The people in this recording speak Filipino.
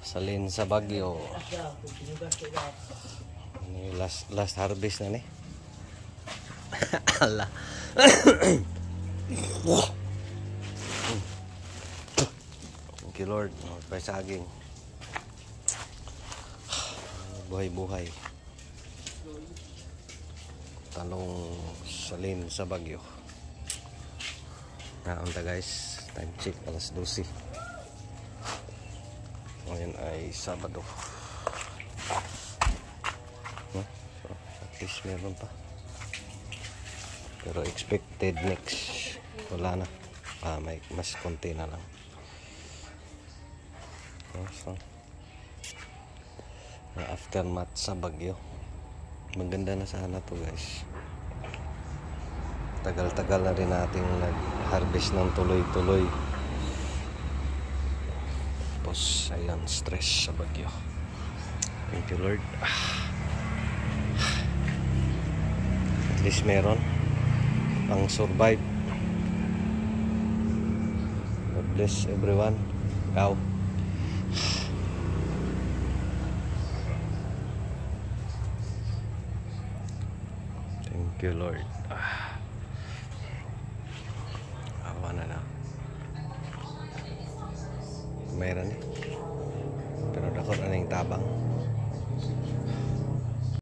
Salin sa Baguio. Ini last harvest na ni. Allah. Thank you Lord. May saging. Buhay-buhay. Talong salin sa Baguio. Naunta guys. Time check alas 12. Ngayon ay Sabado. So, at least meron pa. Pero expected next. Wala na. May mas konti na lang. So, aftermath sa Baguio. Maganda na sana to guys. Tagal-tagal na rin nating nag-harvest ng tuloy-tuloy. Tapos, ayan, stress sa Baguio. Thank you Lord. At least meron pang survive. God bless everyone. Ikaw. Thank you Lord. Awa na. Mayroon eh. Pero dako na yung tabang.